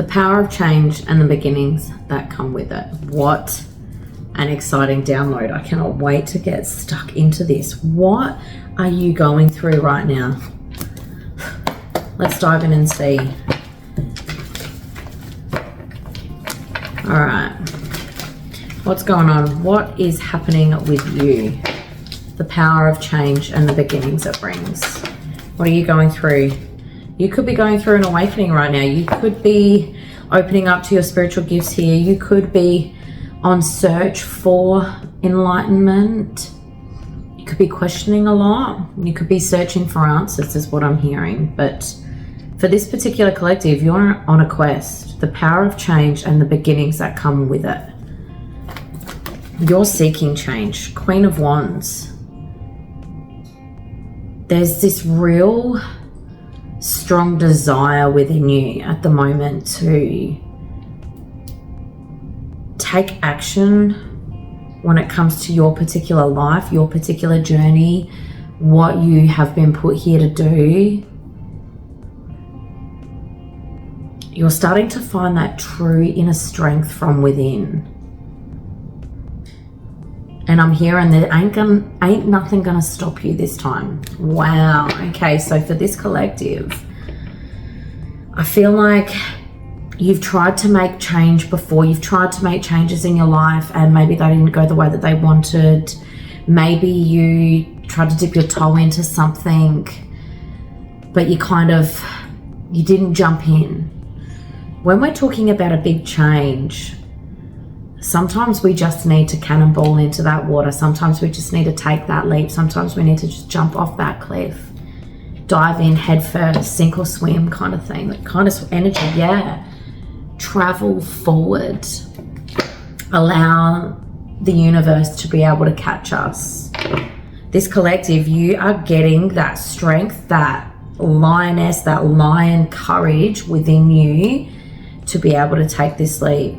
The power of change and the beginnings that come with it. What an exciting download. I cannot wait to get stuck into this. What are you going through right now? Let's dive in and see. All right. What's going on? What is happening with you? The power of change and the beginnings it brings. What are you going through? You could be going through an awakening right now. You could be opening up to your spiritual gifts here. You could be on search for enlightenment. You could be questioning a lot. You could be searching for answers is what I'm hearing. But for this particular collective, you're on a quest. The power of change and the beginnings that come with it. You're seeking change. Queen of Wands. There's this real strong desire within you at the moment to take action when it comes to your particular life, your particular journey, what you have been put here to do. You're starting to find that true inner strength from within. And I'm hearing that ain't nothing gonna stop you this time. Wow. Okay, so for this collective, I feel like you've tried to make change before. You've tried to make changes in your life and maybe they didn't go the way that they wanted. Maybe you tried to dip your toe into something, but you didn't jump in. When we're talking about a big change, sometimes we just need to cannonball into that water. Sometimes we just need to take that leap. Sometimes we need to just jump off that cliff, dive in head first, sink or swim kind of thing. That kind of energy, yeah. Travel forward. Allow the universe to be able to catch us. This collective, you are getting that strength, that lioness, that lion courage within you to be able to take this leap.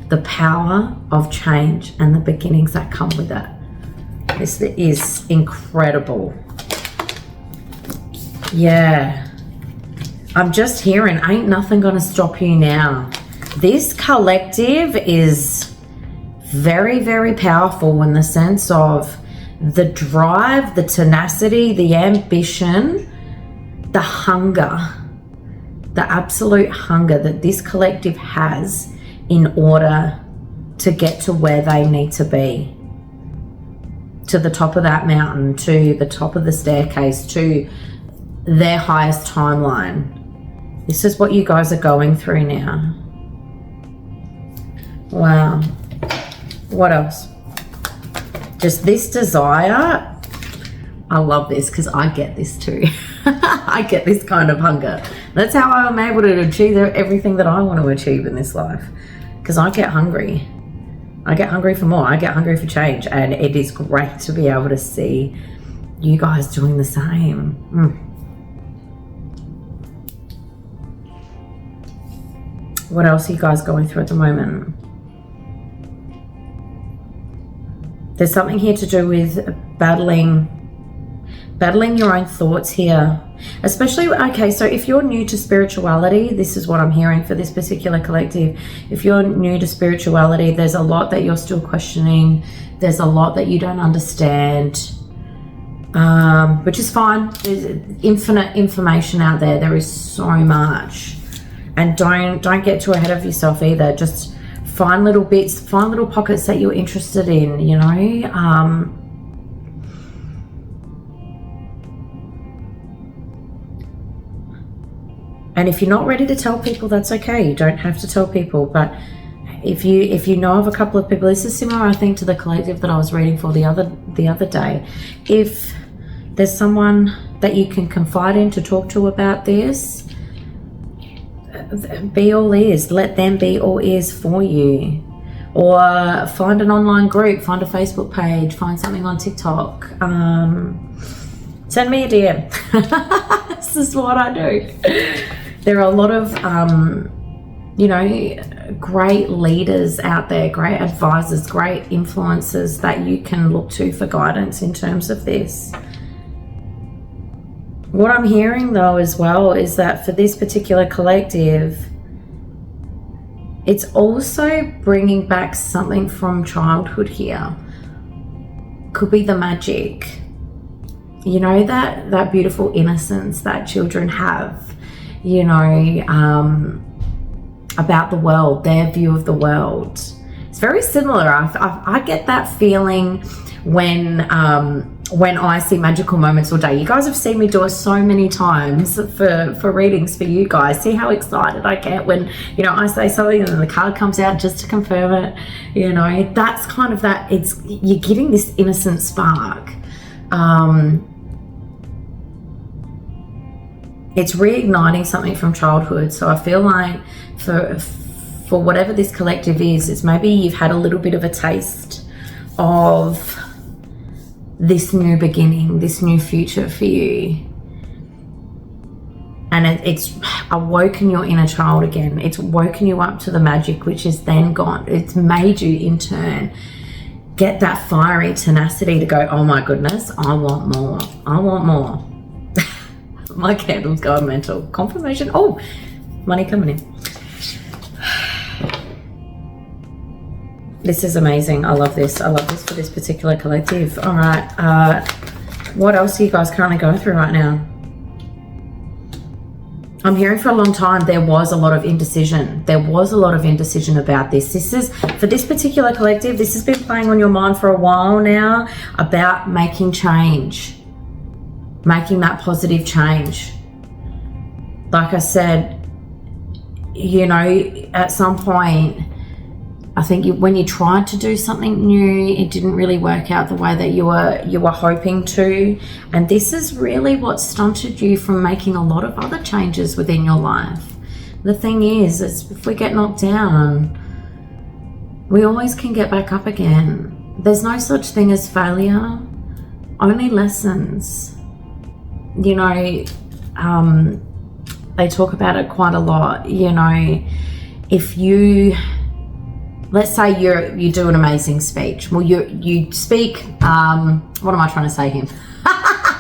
The power of change and the beginnings that come with it. This is incredible. Yeah. I'm just hearing, ain't nothing gonna stop you now. This collective is very, very powerful in the sense of the drive, the tenacity, the ambition, the hunger, the absolute hunger that this collective has in order to get to where they need to be. To the top of that mountain, to the top of the staircase, to their highest timeline. This is what you guys are going through now. Wow. What else? Just this desire. I love this because I get this too. I get this kind of hunger. That's how I'm able to achieve everything that I want to achieve in this life. Because I get hungry. I get hungry for more. I get hungry for change. And it is great to be able to see you guys doing the same. What else are you guys going through at the moment? There's something here to do with battling your own thoughts here. Especially, okay, so if you're new to spirituality, this is what I'm hearing for this particular collective. If you're new to spirituality, there's a lot that you're still questioning. There's a lot that you don't understand, which is fine. There's infinite information out there. There is so much. And don't get too ahead of yourself either. Just find little bits, find little pockets that you're interested in, you know. And if you're not ready to tell people, that's okay. You don't have to tell people. But if you know of a couple of people, this is similar, I think, to the collective that I was reading for the other day. If there's someone that you can confide in to talk to about this, be all ears. Let them be all ears for you. Or find an online group, find a Facebook page, find something on TikTok. Send me a DM. This is what I do. There are a lot of, great leaders out there, great advisors, great influencers that you can look to for guidance in terms of this. What I'm hearing though as well is that for this particular collective, It's also bringing back something from childhood here. Could be the magic. You know, that beautiful innocence that children have, you know, about the world, their view of the world. It's very similar. I get that feeling when I see magical moments all day. You guys have seen me do it so many times for readings for you guys. See how excited I get when, you know, I say something and then the card comes out just to confirm it. You know, that's kind of that. You're getting this innocent spark. It's reigniting something from childhood. So I feel like for whatever this collective is, it's maybe you've had a little bit of a taste of this new beginning, this new future for you. And it's awoken your inner child again. It's woken you up to the magic, which is then gone. It's made you in turn get that fiery tenacity to go, oh my goodness, I want more. I want more. My candle's going mental. Confirmation. Oh, money coming in. This is amazing. I love this. I love this for this particular collective. All right. What else are you guys currently going through right now? I'm hearing for a long time there was a lot of indecision. There was a lot of indecision about this. This is, for this particular collective, this has been playing on your mind for a while now about making change. Making that positive change. Like I said, you know, at some point, I think when you tried to do something new, it didn't really work out the way that you were hoping to. And this is really what stunted you from making a lot of other changes within your life. The thing is if we get knocked down, we always can get back up again. There's no such thing as failure, only lessons. You know, they talk about it quite a lot. You know, if you, let's say you do an amazing speech. Well, you speak, what am I trying to say here?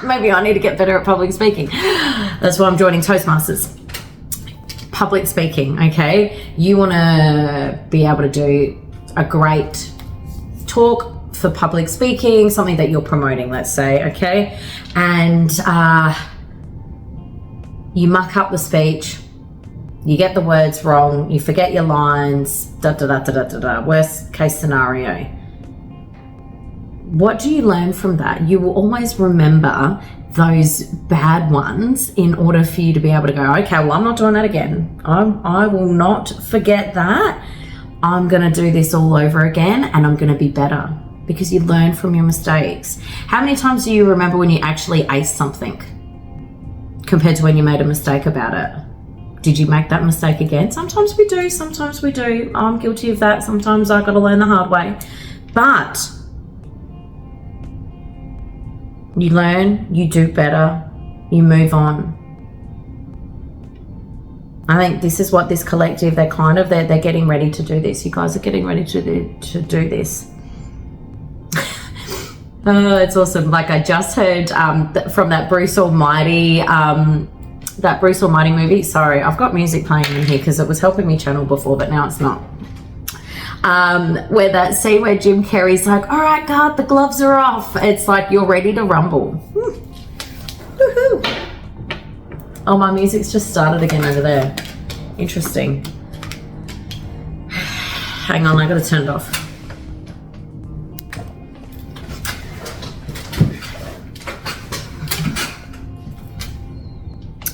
Maybe I need to get better at public speaking. That's why I'm joining Toastmasters. Public speaking, okay? You want to be able to do a great talk for public speaking, something that you're promoting, let's say, okay? And you muck up the speech, you get the words wrong, you forget your lines, worst case scenario. What do you learn from that? You will always remember those bad ones in order for you to be able to go, okay, well, I'm not doing that again. I will not forget that. I'm going to do this all over again and I'm going to be better. Because you learn from your mistakes. How many times do you remember when you actually aced something compared to when you made a mistake about it? Did you make that mistake again? Sometimes we do, sometimes we do. I'm guilty of that. Sometimes I got to learn the hard way. But you learn, you do better, you move on. I think this is what this collective, they're getting ready to do this. You guys are getting ready to do this. Oh, it's awesome. Like I just heard from that Bruce Almighty movie. Sorry, I've got music playing in here because it was helping me channel before, but now it's not. Where that scene where Jim Carrey's like, all right, God, the gloves are off. It's like, you're ready to rumble. Woohoo. Oh, my music's just started again over there. Interesting. Hang on, I gotta turn it off.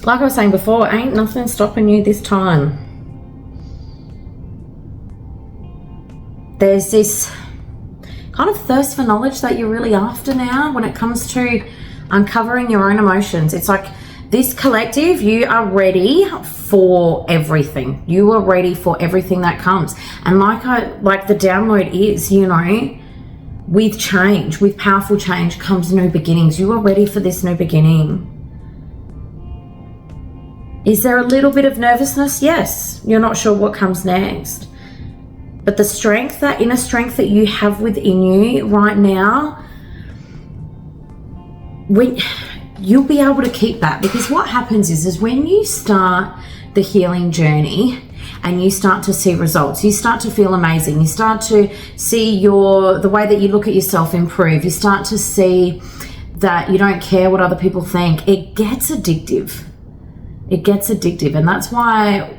Like I was saying before, ain't nothing stopping you this time. There's this kind of thirst for knowledge that you're really after now when it comes to uncovering your own emotions. It's like this collective, you are ready for everything. You are ready for everything that comes. And like the download is, you know, with change, with powerful change comes new beginnings. You are ready for this new beginning. Is there a little bit of nervousness? Yes. You're not sure what comes next. But the strength, that inner strength that you have within you right now, you'll be able to keep that. Because what happens is when you start the healing journey and you start to see results. You start to feel amazing. You start to see the way that you look at yourself improve. You start to see that you don't care what other people think. It gets addictive. It gets addictive. And that's why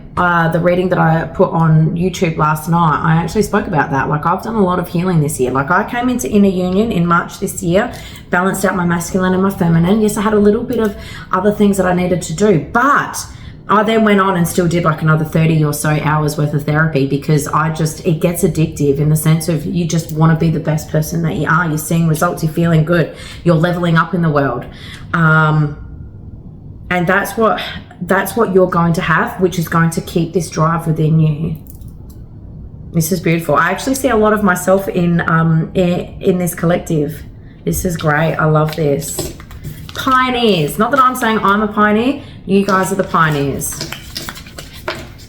the reading that I put on YouTube last night, I actually spoke about that. Like, I've done a lot of healing this year. Like, I came into inner union in March this year, balanced out my masculine and my feminine. Yes, I had a little bit of other things that I needed to do, but I then went on and still did like another 30 or so hours worth of therapy, because it gets addictive in the sense of you just want to be the best person that you are. You're seeing results, you're feeling good, you're leveling up in the world. And that's what you're going to have, which is going to keep this drive within you. This is beautiful. I actually see a lot of myself in this collective. This is great. I love this. Pioneers. Not that I'm saying I'm a pioneer. You guys are the pioneers.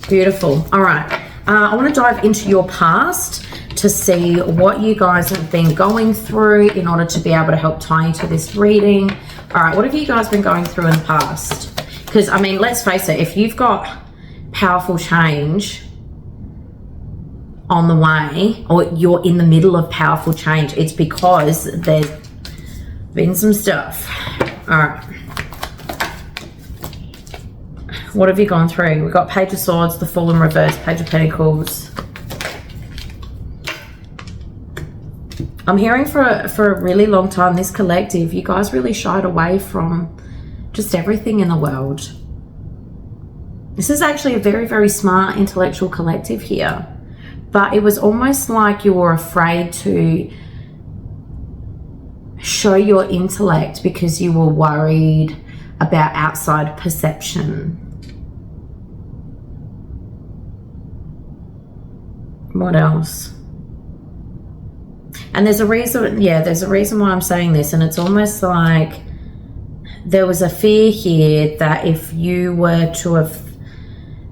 Beautiful. All right. I want to dive into your past to see what you guys have been going through in order to be able to help tie into this reading. All right. What have you guys been going through in the past? Because, I mean, let's face it. If you've got powerful change on the way, or you're in the middle of powerful change, it's because there's been some stuff. All right. What have you gone through? We've got Page of Swords, the Fool in reverse, Page of Pentacles. I'm hearing for a really long time, this collective, you guys really shied away from just everything in the world. This is actually a very, very smart intellectual collective here. But it was almost like you were afraid to show your intellect because you were worried about outside perception. What else? And there's a reason, there's a reason why I'm saying this, and it's almost like there was a fear here that if you were to have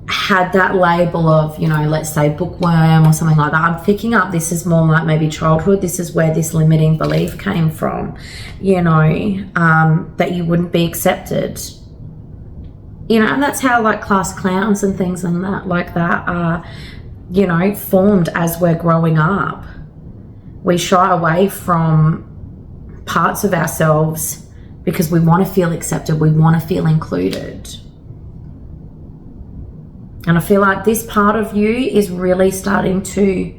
had that label of, let's say bookworm or something like that, I'm picking up this is more like maybe childhood. This is where this limiting belief came from, that you wouldn't be accepted. And that's how like class clowns and things and that like that are, formed as we're growing up. We shy away from parts of ourselves because we want to feel accepted. We want to feel included. And I feel like this part of you is really starting to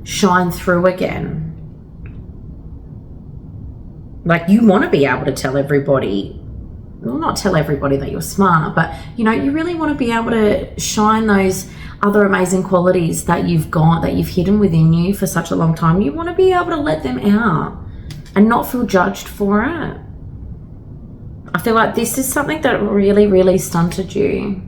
shine through again. Like, you want to be able to tell everybody, well, not tell everybody that you're smart, but, you really want to be able to shine those other amazing qualities that you've got, that you've hidden within you for such a long time. You want to be able to let them out and not feel judged for it. I feel like this is something that really, really stunted you.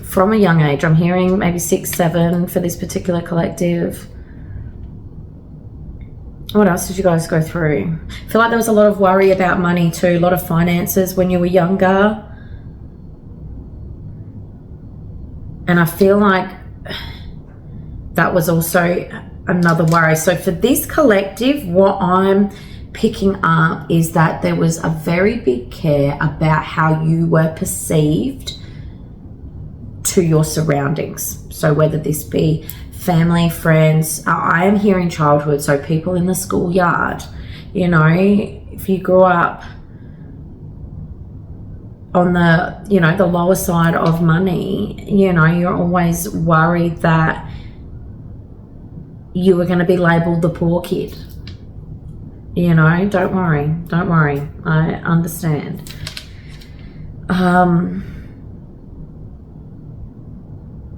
From a young age, I'm hearing maybe 6, 7 for this particular collective. What else did you guys go through? I feel like there was a lot of worry about money too, a lot of finances when you were younger. And I feel like that was also another worry. So for this collective, what I'm picking up is that there was a very big care about how you were perceived to your surroundings. So whether this be family, friends, I am hearing childhood, so people in the schoolyard, if you grew up on the, the lower side of money, you're always worried that you were going to be labeled the poor kid. Don't worry. I understand.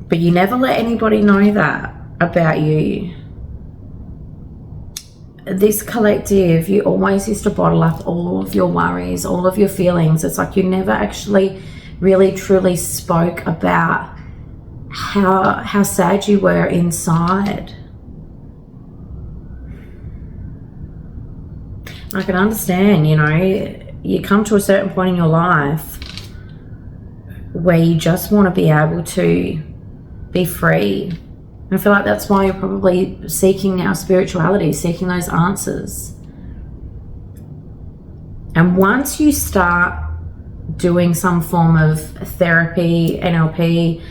But you never let anybody know that about you. This collective, you always used to bottle up all of your worries, all of your feelings. It's like you never actually really truly spoke about how sad you were inside. I can understand, you come to a certain point in your life where you just want to be able to be free. And I feel like that's why you're probably seeking now spirituality, seeking those answers. And once you start doing some form of therapy, NLP,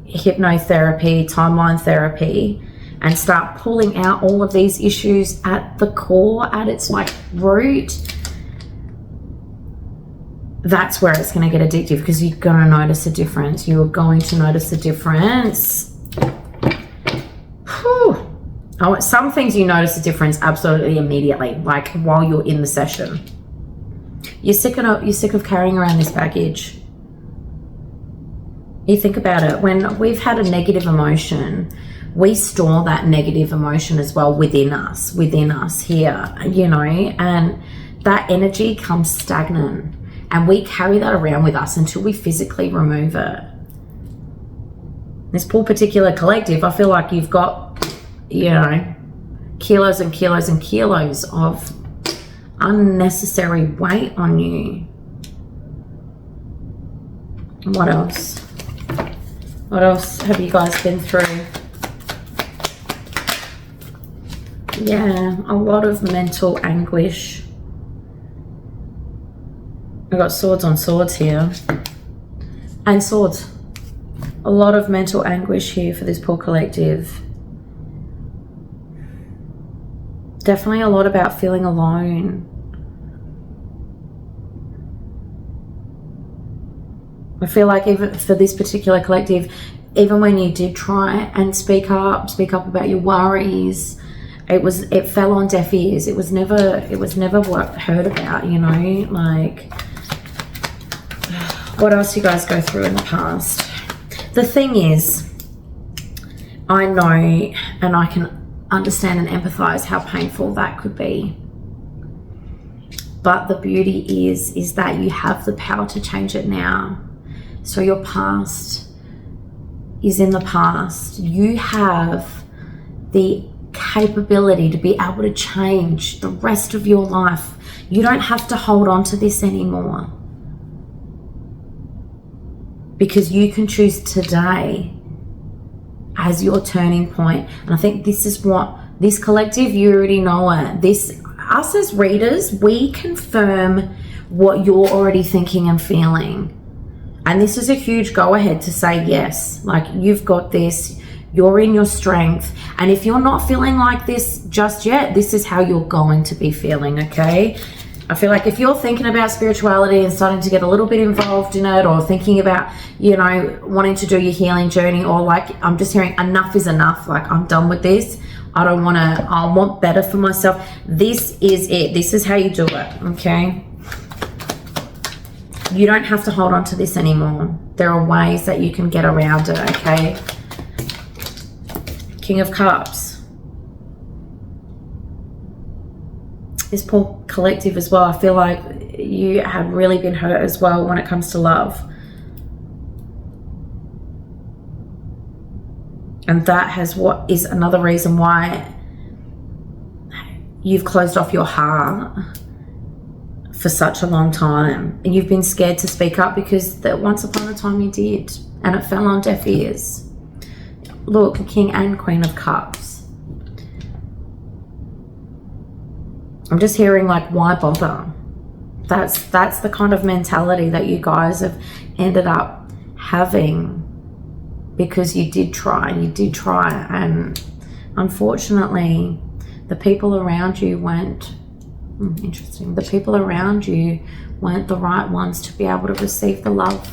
hypnotherapy, timeline therapy, and start pulling out all of these issues at the core, at its like root, that's where it's going to get addictive, because you're going to notice a difference. You're going to notice a difference. Whew. Oh, some things you notice a difference absolutely immediately, like while you're in the session. You're sick of carrying around this baggage. You think about it. When we've had a negative emotion, we store that negative emotion as well within us here, you know, and that energy comes stagnant. And we carry that around with us until we physically remove it. This poor particular collective, I feel like you've got, you know, kilos and kilos and kilos of unnecessary weight on you. What else? What else have you guys been through? Yeah, a lot of mental anguish. I've got swords on swords here. And swords. A lot of mental anguish here for this poor collective. Definitely a lot about feeling alone. I feel like even for this particular collective, even when you did try and speak up about your worries, it fell on deaf ears. It was never heard about, you know, like. What else you guys go through in the past? The thing is, I know and I can understand and empathize how painful that could be. But the beauty is that you have the power to change it now. So your past is in the past. You have the capability to be able to change the rest of your life. You don't have to hold on to this anymore. Because you can choose today as your turning point. And I think this is what this collective, you already know it. Us as readers, we confirm what you're already thinking and feeling. And this is a huge go ahead to say yes. Like, you've got this, you're in your strength. And if you're not feeling like this just yet, this is how you're going to be feeling, okay? I feel like if you're thinking about spirituality and starting to get a little bit involved in it, or thinking about, you know, wanting to do your healing journey, or like, I'm just hearing enough is enough, like I'm done with this, I want better for myself. This is it. This is how you do it, okay? You don't have to hold on to this anymore. There are ways that you can get around it, okay? King of Cups. This poor collective as well, I feel like you have really been hurt as well when it comes to love. And that is another reason why you've closed off your heart for such a long time. And you've been scared to speak up because that once upon a time you did, and it fell on deaf ears. Look, King and Queen of Cups. I'm just hearing like, why bother? That's the kind of mentality that you guys have ended up having, because you did try, and unfortunately the people around you weren't interesting. The people around you weren't the right ones to be able to receive the love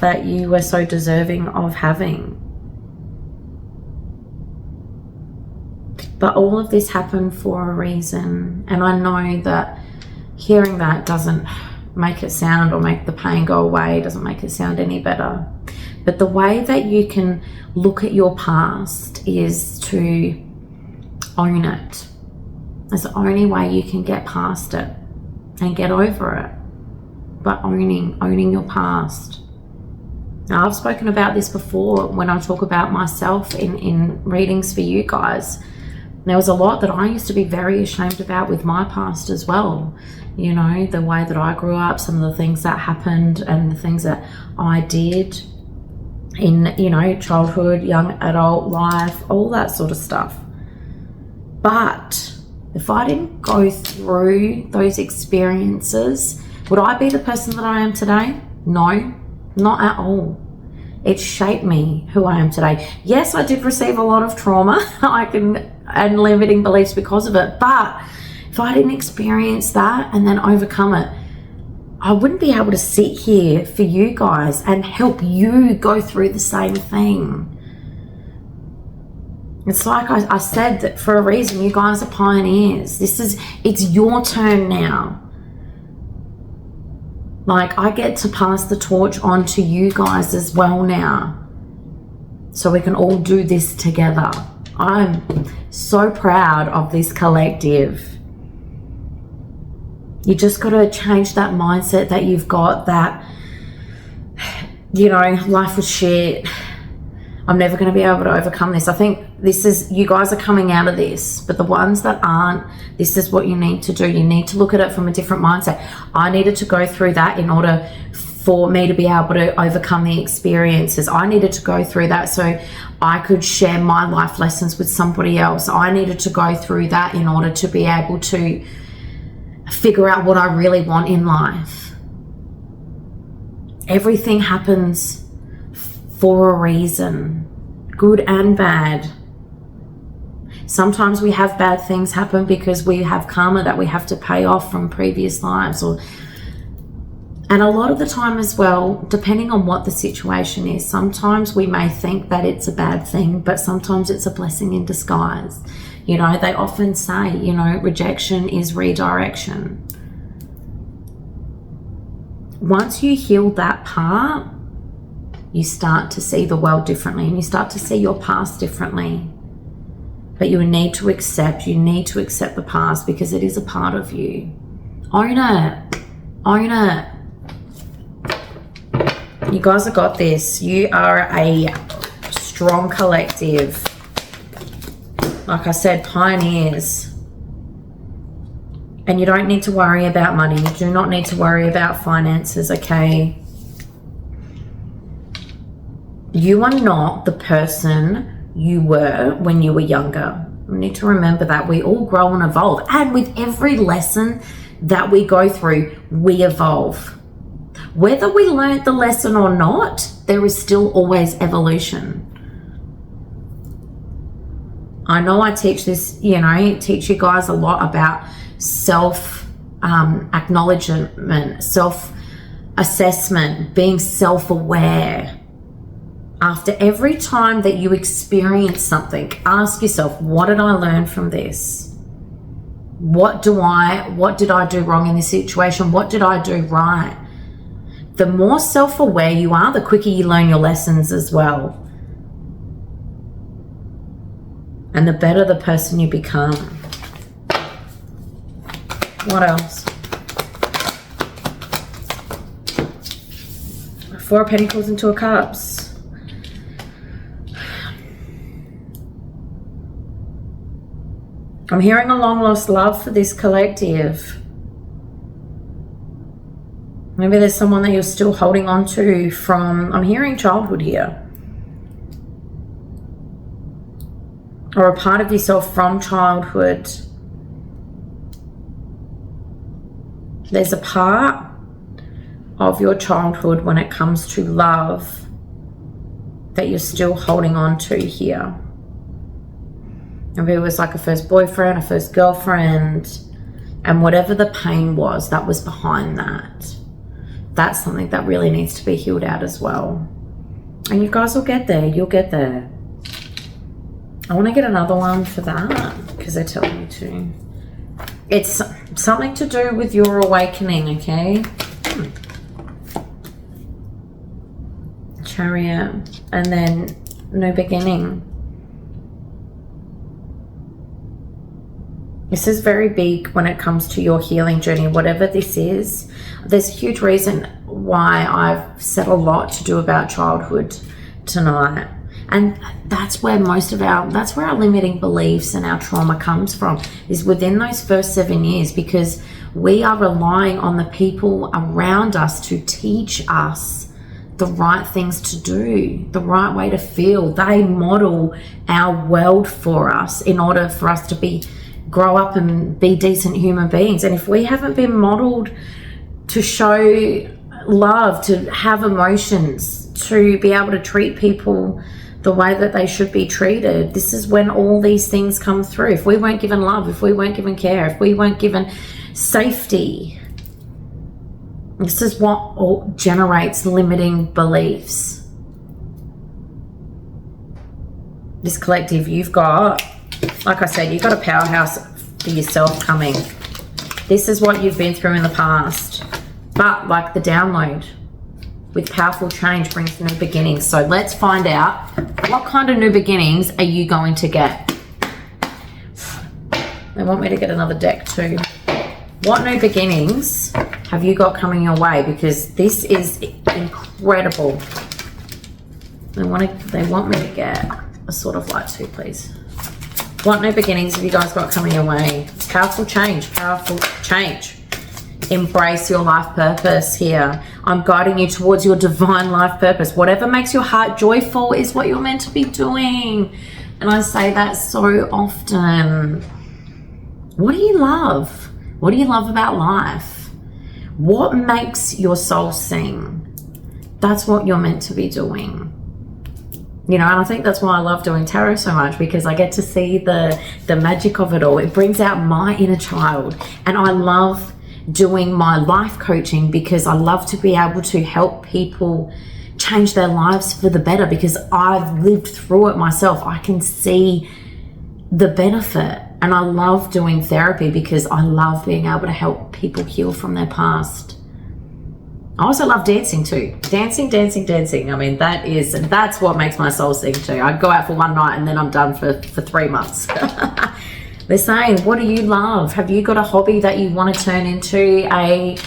that you were so deserving of having. But all of this happened for a reason. And I know that hearing that doesn't make it sound, or make the pain go away, doesn't make it sound any better. But the way that you can look at your past is to own it. That's the only way you can get past it and get over it. But owning your past. Now, I've spoken about this before when I talk about myself in readings for you guys. There was a lot that I used to be very ashamed about with my past as well. You know, the way that I grew up, some of the things that happened and the things that I did in, you know, childhood, young adult life, all that sort of stuff. But if I didn't go through those experiences Would I be the person that I am today? No, not at all. It shaped me who I am today. Yes, I did receive a lot of trauma and limiting beliefs because of it. But if I didn't experience that and then overcome it, I wouldn't be able to sit here for you guys and help you go through the same thing. It's like I said, that for a reason, you guys are pioneers. It's your turn now. Like, I get to pass the torch on to you guys as well now. So we can all do this together. I'm so proud of this collective. You just got to change that mindset that you've got, that, you know, life was shit. I'm never going to be able to overcome this. I think you guys are coming out of this, but the ones that aren't, this is what you need to do. You need to look at it from a different mindset. I needed to go through that in order for me to be able to overcome the experiences. I needed to go through that so I could share my life lessons with somebody else. I needed to go through that in order to be able to figure out what I really want in life. Everything happens for a reason, good and bad. Sometimes we have bad things happen because we have karma that we have to pay off from previous lives, and a lot of the time as well, depending on what the situation is, sometimes we may think that it's a bad thing, but sometimes it's a blessing in disguise. You know, they often say, you know, rejection is redirection. Once you heal that part, you start to see the world differently and you start to see your past differently. But you need to accept the past because it is a part of you. Own it. Own it. You guys have got this. You are a strong collective. Like I said, pioneers. And you don't need to worry about money. You do not need to worry about finances, okay? You are not the person you were when you were younger. We need to remember that. We all grow and evolve. And with every lesson that we go through, we evolve. Whether we learned the lesson or not, there is still always evolution. I know I teach this, you know, teach you guys a lot about self-acknowledgement, self-assessment, being self-aware. After every time that you experience something, ask yourself, what did I learn from this? What did I do wrong in this situation? What did I do right? The more self-aware you are, the quicker you learn your lessons as well. And the better the person you become. What else? Four of Pentacles and Two of Cups. I'm hearing a long lost love for this collective. Maybe there's someone that you're still holding on to from, I'm hearing childhood here. Or a part of yourself from childhood. There's a part of your childhood when it comes to love that you're still holding on to here. Maybe it was like a first boyfriend, a first girlfriend, and whatever the pain was that was behind that. That's something that really needs to be healed out as well. And you guys will get there. You'll get there. I want to get another one for that because they're telling me to. It's something to do with your awakening, okay? Chariot. And then new beginning. This is very big when it comes to your healing journey, whatever this is. There's a huge reason why I've said a lot to do about childhood tonight. And that's where that's where our limiting beliefs and our trauma comes from, is within those first 7 years, because we are relying on the people around us to teach us the right things to do, the right way to feel. They model our world for us in order for us to grow up and be decent human beings. And if we haven't been modeled to show love, to have emotions, to be able to treat people the way that they should be treated. This is when all these things come through. If we weren't given love, if we weren't given care, if we weren't given safety, this is what all generates limiting beliefs. This collective, you've got, like I said, you've got a powerhouse for yourself coming. This is what you've been through in the past. But like the download, with powerful change brings new beginnings. So let's find out, what kind of new beginnings are you going to get? They want me to get another deck too. What new beginnings have you got coming your way? Because this is incredible. They want me to get a sort of light too, please. What new beginnings have you guys got coming your way? Powerful change, powerful change. Embrace your life purpose here. I'm guiding you towards your divine life purpose. Whatever makes your heart joyful is what you're meant to be doing. And I say that so often. What do you love? What do you love about life? What makes your soul sing? That's what you're meant to be doing. You know, and I think that's why I love doing tarot so much, because I get to see the magic of it all. It brings out my inner child. And I love doing my life coaching because I love to be able to help people change their lives for the better, because I've lived through it myself. I can see the benefit, and I love doing therapy because I love being able to help people heal from their past. I also love dancing too. Dancing. I mean, that's what makes my soul sing too. I go out for one night and then I'm done for 3 months. They're saying, what do you love? Have you got a hobby that you want to turn into a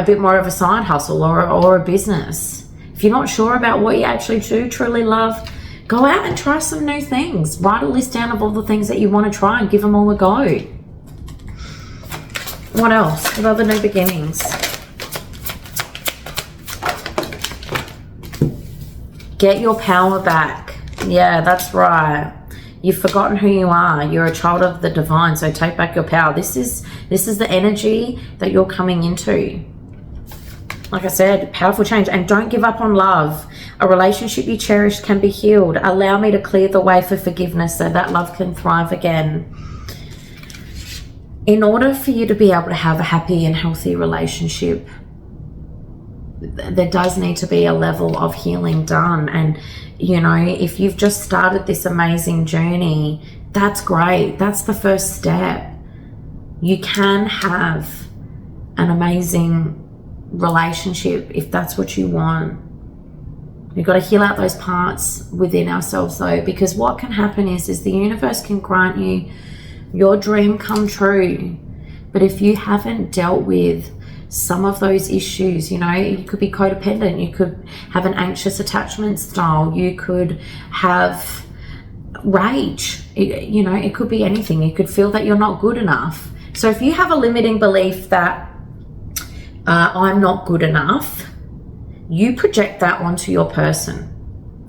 bit more of a side hustle or a business? If you're not sure about what you actually do truly love, go out and try some new things. Write a list down of all the things that you want to try and give them all a go. What else? What other new beginnings? Get your power back. Yeah, that's right. You've forgotten who you are. You're a child of the divine, so take back your power. This is the energy that you're coming into. Like I said, powerful change. And don't give up on love. A relationship you cherish can be healed. Allow me to clear the way for forgiveness so that love can thrive again. In order for you to be able to have a happy and healthy relationship, there does need to be a level of healing done. And you know, if you've just started this amazing journey, that's great. That's the first step. You can have an amazing relationship if that's what you want. We've got to heal out those parts within ourselves though, because what can happen is the universe can grant you your dream come true. But if you haven't dealt with some of those issues, you know, you could be codependent, you could have an anxious attachment style, you could have rage, it could be anything. You could feel that you're not good enough. So if you have a limiting belief that I'm not good enough, you project that onto your person.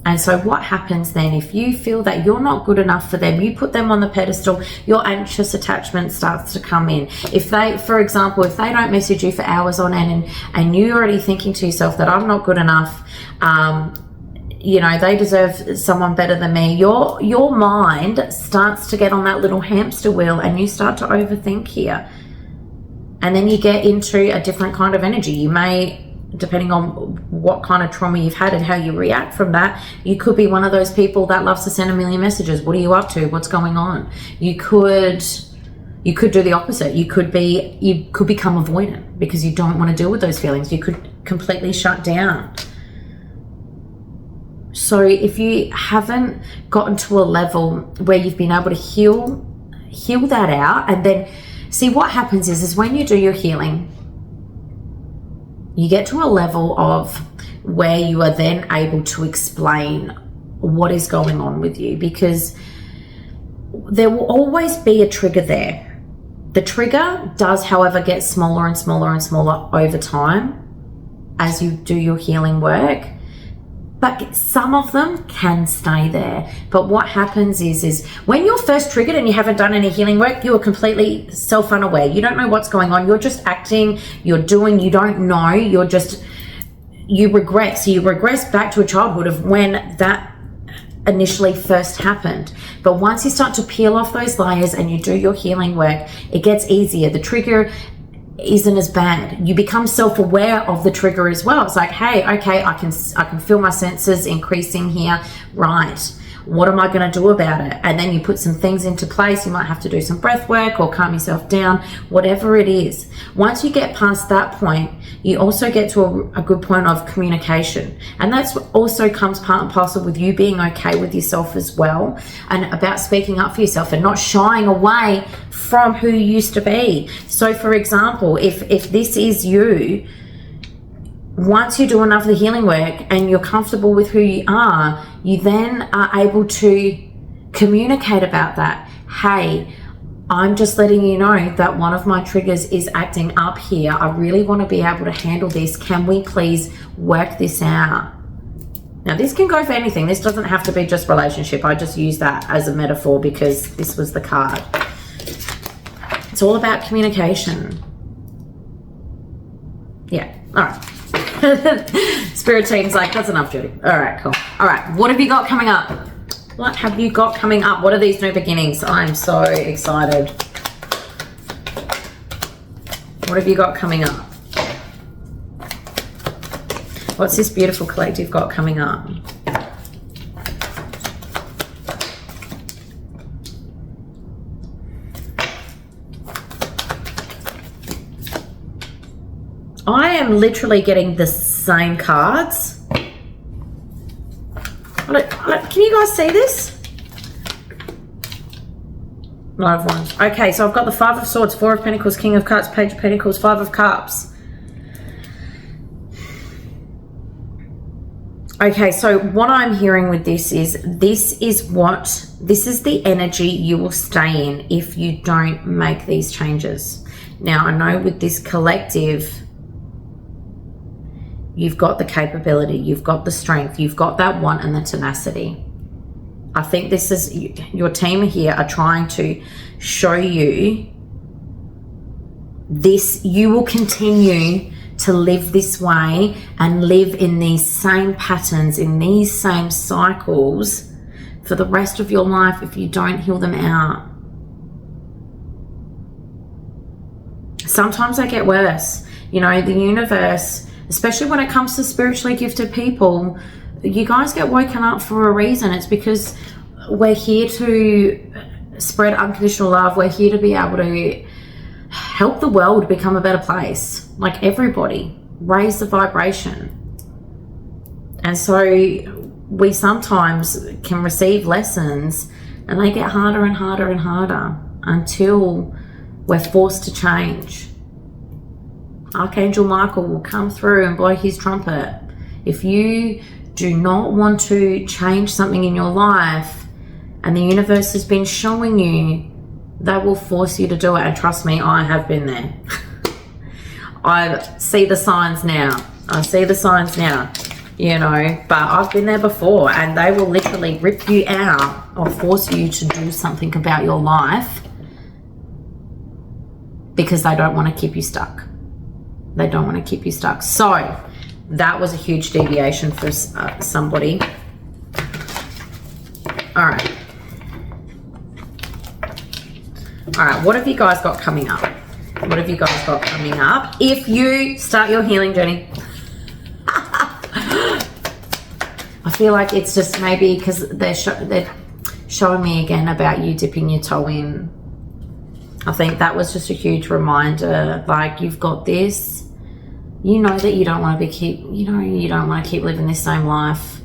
And so what happens then, if you feel that you're not good enough for them, you put them on the pedestal, your anxious attachment starts to come in. If they, for example, if they don't message you for hours on end and you're already thinking to yourself that I'm not good enough, they deserve someone better than me, your mind starts to get on that little hamster wheel and you start to overthink here. And then you get into a different kind of energy. You may, depending on what kind of trauma you've had and how you react from that, you could be one of those people that loves to send a million messages. What are you up to? What's going on? You could do the opposite. You could become avoidant because you don't want to deal with those feelings. You could completely shut down. So if you haven't gotten to a level where you've been able to heal that out, and then see what happens is when you do your healing, you get to a level of where you are then able to explain what is going on with you, because there will always be a trigger there. The trigger does, however, get smaller and smaller and smaller over time as you do your healing work. but some of them can stay there. But what happens is when you're first triggered and you haven't done any healing work, you are completely self-unaware. You don't know what's going on. You're just acting, you're doing, you don't know, you regress. So you regress back to a childhood of when that initially first happened. But once you start to peel off those layers and you do your healing work, it gets easier. The trigger isn't as bad. You become self-aware of the trigger as well. It's like, hey, okay, I can feel my senses increasing here. Right, what am I going to do about it? And then you put some things into place. You might have to do some breath work or calm yourself down, whatever it is. Once you get past that point, you also get to a good point of communication. And that's also comes part and parcel with you being okay with yourself as well, and about speaking up for yourself and not shying away from who you used to be. So for example, if this is you, once you do enough of the healing work and you're comfortable with who you are, you then are able to communicate about that. Hey, I'm just letting you know that one of my triggers is acting up here. I really want to be able to handle this. Can we please work this out? Now, this can go for anything. This doesn't have to be just relationship. I just use that as a metaphor because this was the card. It's all about communication. Yeah, all right. Spirit team's like, that's enough, Judy. All right, cool. All right, what have you got coming up? What have you got coming up? What are these new beginnings? I'm so excited. What have you got coming up? What's this beautiful collective got coming up? I am literally getting the same cards. Can you guys see this? Knight of Wands. Okay, so I've got the Five of Swords, Four of Pentacles, King of Cups, Page of Pentacles, Five of Cups. Okay, so what I'm hearing with this is the energy you will stay in if you don't make these changes. Now, I know with this collective, you've got the capability, you've got the strength, you've got that want and the tenacity. I think this is, your team here are trying to show you this, you will continue to live this way and live in these same patterns, in these same cycles for the rest of your life if you don't heal them out. Sometimes they get worse. You know, the universe, especially when it comes to spiritually gifted people, you guys get woken up for a reason. It's because we're here to spread unconditional love. We're here to be able to help the world become a better place. Like everybody, raise the vibration. And so we sometimes can receive lessons and they get harder and harder and harder until we're forced to change. Archangel Michael will come through and blow his trumpet. If you do not want to change something in your life and the universe has been showing you, they will force you to do it. And trust me, I have been there. I see the signs now. You know, but I've been there before, and they will literally rip you out or force you to do something about your life because they don't want to keep you stuck. They don't want to keep you stuck. So that was a huge deviation for somebody. All right. All right, what have you guys got coming up? What have you guys got coming up? If you start your healing journey. I feel like it's just maybe because they're showing me again about you dipping your toe in. I think that was just a huge reminder. Like, you've got this. You know that you don't want to keep living this same life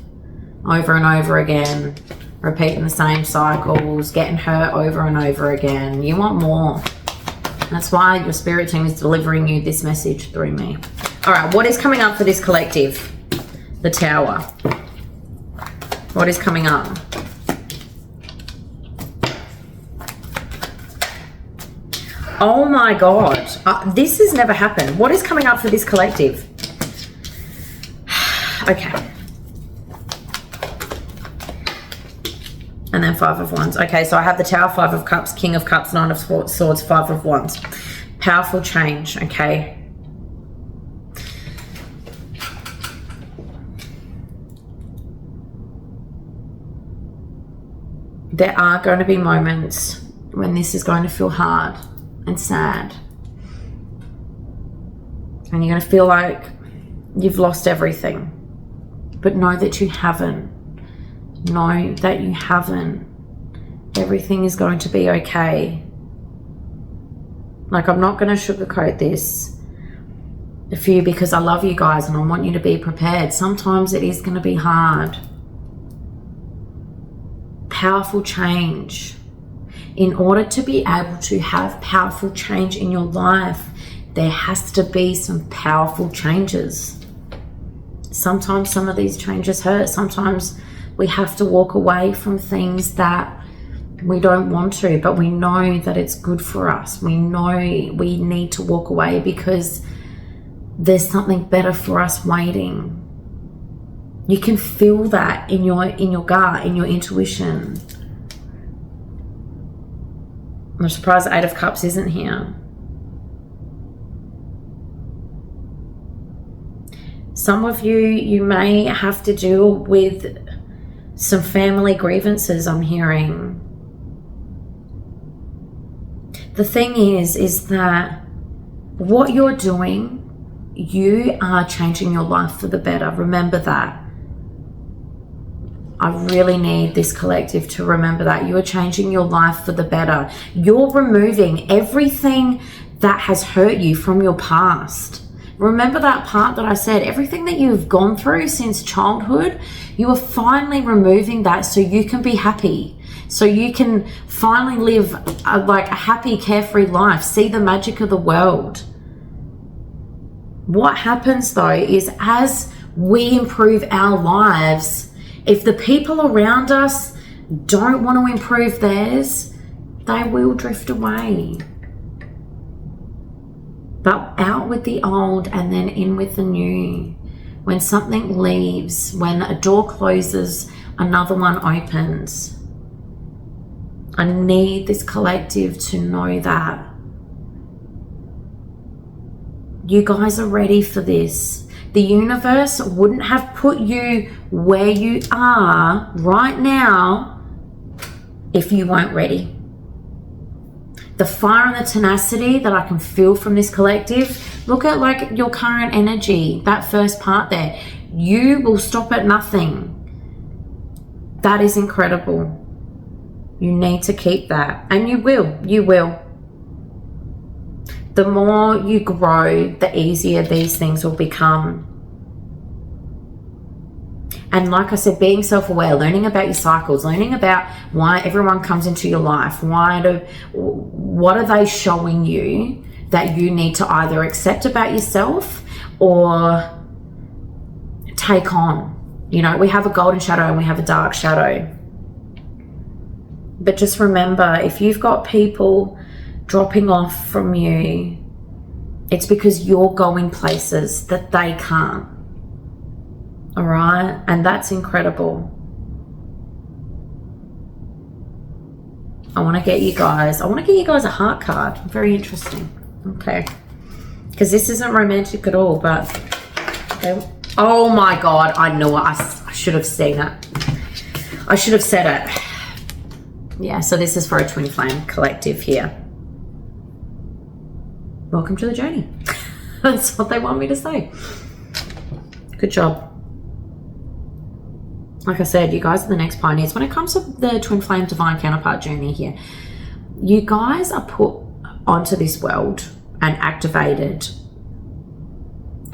over and over again, repeating the same cycles, getting hurt over and over again. You want more. That's why your spirit team is delivering you this message through me. All right, what is coming up for this collective? The Tower. What is coming up? Oh my God. This has never happened. What is coming up for this collective? Okay. And then Five of Wands. Okay, so I have the Tower, Five of Cups, King of Cups, Nine of Swords, Five of Wands. Powerful change, okay? There are going to be moments when this is going to feel hard and sad. And you're going to feel like you've lost everything. But know that you haven't. Know that you haven't. Everything is going to be okay. Like, I'm not going to sugarcoat this for you because I love you guys and I want you to be prepared. Sometimes it is going to be hard. Powerful change. In order to be able to have powerful change in your life, there has to be some powerful changes. Sometimes some of these changes hurt. Sometimes we have to walk away from things that we don't want to, but we know that it's good for us. We know we need to walk away because there's something better for us waiting. You can feel that in your gut, in your intuition. I'm surprised the Eight of Cups isn't here. Some of you may have to deal with some family grievances, I'm hearing. The thing is that what you're doing, you are changing your life for the better. Remember that. I really need this collective to remember that. You are changing your life for the better. You're removing everything that has hurt you from your past. Remember that part that I said, everything that you've gone through since childhood, you are finally removing that so you can be happy. So you can finally live a happy, carefree life. See the magic of the world. What happens though is as we improve our lives, if the people around us don't want to improve theirs, they will drift away. But out with the old and then in with the new. When something leaves, when a door closes, another one opens. I need this collective to know that. You guys are ready for this. The universe wouldn't have put you where you are right now if you weren't ready. The fire and the tenacity that I can feel from this collective, look at like your current energy, that first part there. You will stop at nothing. That is incredible. You need to keep that. And you will. The more you grow, the easier these things will become. And like I said, being self-aware, learning about your cycles, learning about why everyone comes into your life, what are they showing you that you need to either accept about yourself or take on. You know, we have a golden shadow and we have a dark shadow. But just remember, if you've got people dropping off from you, it's because you're going places that they can't. All right? And that's incredible. I want to get you guys a heart card. Very interesting. Okay. Because this isn't romantic at all, but okay. Oh my God, I knew it. I should have seen it. I should have said it. Yeah, so this is for a twin flame collective here. Welcome to the journey. That's what they want me to say. Good job. Like I said, you guys are the next pioneers. When it comes to the twin flame divine counterpart journey here, you guys are put onto this world and activated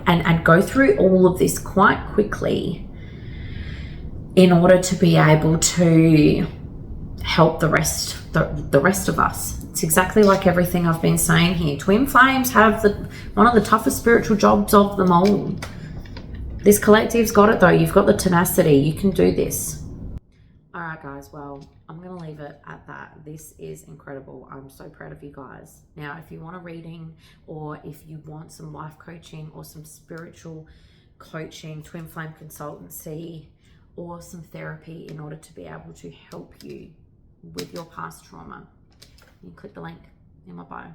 and go through all of this quite quickly in order to be able to help the rest of us. It's exactly like everything I've been saying here. Twin flames have one of the toughest spiritual jobs of them all. This collective's got it though. You've got the tenacity. You can do this. All right, guys. Well, I'm going to leave it at that. This is incredible. I'm so proud of you guys. Now, if you want a reading or if you want some life coaching or some spiritual coaching, twin flame consultancy, or some therapy in order to be able to help you with your past trauma. You can click the link in my bio.